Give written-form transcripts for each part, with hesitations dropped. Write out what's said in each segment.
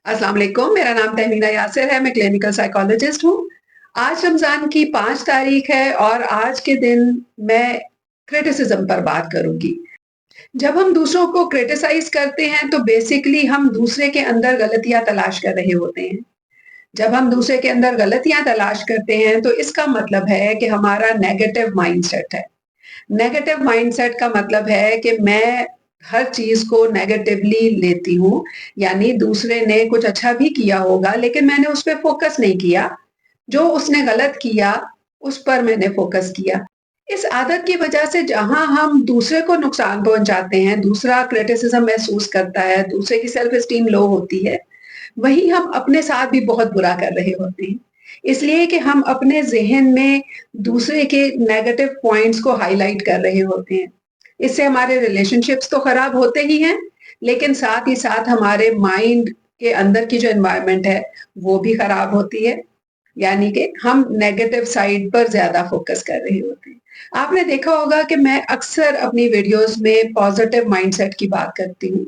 अस्सलाम वालेकुम, मेरा नाम तहमीना यासिर है, मैं क्लिनिकल साइकोलॉजिस्ट हूँ। आज रमज़ान की 5 तारीख है और आज के दिन मैं क्रिटिसिज्म पर बात करूँगी। जब हम दूसरों को क्रिटिसाइज़ करते हैं तो बेसिकली हम दूसरे के अंदर गलतियाँ तलाश कर रहे होते हैं। जब हम दूसरे के अंदर गलतियाँ तलाश करते हैं तो इसका मतलब है कि हमारा नेगेटिव माइंडसेट है। नेगेटिव माइंडसेट का मतलब है कि मैं हर चीज़ को नेगेटिवली लेती हूँ, यानी दूसरे ने कुछ अच्छा भी किया होगा लेकिन मैंने उस पे फ़ोकस नहीं किया, जो उसने गलत किया, उस पर मैंने फ़ोकस किया। इस आदत की वजह से जहाँ हम दूसरे को नुकसान पहुँचाते हैं, दूसरा क्रिटिसिज़्म महसूस करता है, दूसरे की सेल्फ एस्टीम लो होती है, वहीं हम अपने साथ भी बहुत बुरा कर रहे होते हैं। इसलिए कि हम अपने ज़हन में दूसरे के नेगेटिव पॉइंट्स को हाइलाइट कर रहे होते हैं। इससे हमारे रिलेशनशिप्स तो खराब होते ही हैं, लेकिन साथ ही साथ हमारे माइंड के अंदर की जो एनवायरनमेंट है, वो भी खराब होती है। यानी कि हम नेगेटिव साइड पर ज़्यादा फ़ोकस कर रहे होते हैं। आपने देखा होगा कि मैं अक्सर अपनी वीडियोज़ में पॉज़िटिव माइंडसेट की बात करती हूँ।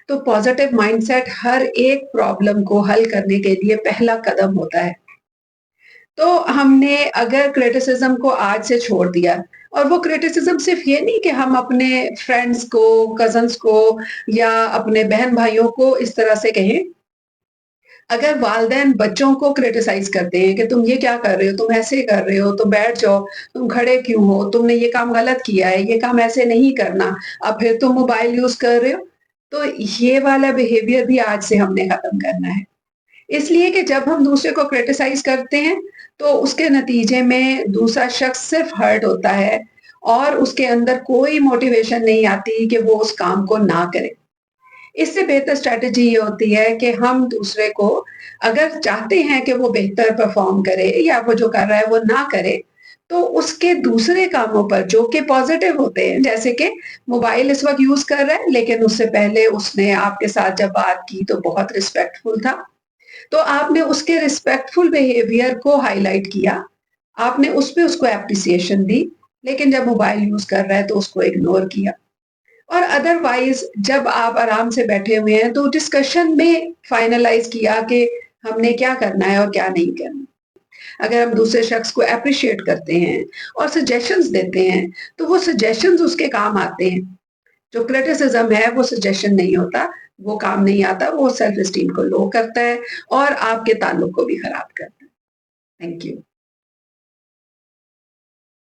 तो पॉज़िटिव माइंडसेट हर एक प्रॉब्लम को हल करने के लिए पहला कदम होता है। तो हमने अगर क्रिटिसिज्म को आज से छोड़ दिया और वो क्रिटिसिज्म सिर्फ ये नहीं कि हम अपने फ्रेंड्स को, कज़न्स को या अपने बहन-भाइयों को इस तरह से कहें। अगर वालिदैन बच्चों को क्रिटिसाइज़ करते हैं कि तुम ये क्या कर रहे हो, तुम ऐसे कर रहे हो, तुम बैठ जाओ, तुम खड़े क्यों हो, तुमने ये काम गलत किया है, ये काम ऐसे नहीं करना, अब फिर तुम मोबाइल यूज़ कर रहे हो। तो ये वाला बिहेवियर भी आज से हमने खत्म करना है। इसलिए कि जब हम दूसरे को क्रिटिसाइज़ करते हैं, तो उसके नतीजे में दूसरा शख्स सिर्फ़ हर्ट होता है और उसके अंदर कोई मोटिवेशन नहीं आती कि वो उस काम को ना करे। इससे बेहतर स्ट्रैटेजी ये होती है कि हम दूसरे को अगर चाहते हैं कि वो बेहतर परफ़ॉर्म करे या वो जो कर रहा है वो ना करे, तो उसके दूसरे कामों पर जो कि पॉज़िटिव होते हैं, जैसे कि मोबाइल इस वक़्त यूज़ कर रहा है, लेकिन उससे पहले उसने आपके साथ जब बात की तो बहुत रिस्पेक्टफुल था। तो आपने उसके रिस्पेक्टफुल बिहेवियर को हाइलाइट किया, आपने उस पे उसको एप्रिसिएशन दी, लेकिन जब मोबाइल यूज़ कर रहा है तो उसको इग्नोर किया। और अदरवाइज़ जब आप आराम से बैठे हुए हैं तो डिस्कशन में फाइनलाइज़ किया कि हमने क्या करना है और क्या नहीं करना। अगर हम दूसरे शख्स को एप्रिशिएट करते हैं और सजेशंस देते हैं, तो वो सजेशंस उसके काम आते हैं। जो क्रिटिसिज्म है वो सजेशन नहीं होता, वो काम नहीं आता, वो सेल्फ एस्टीम को लो करता है और आपके ताल्लुक को भी खराब करता है। Thank you.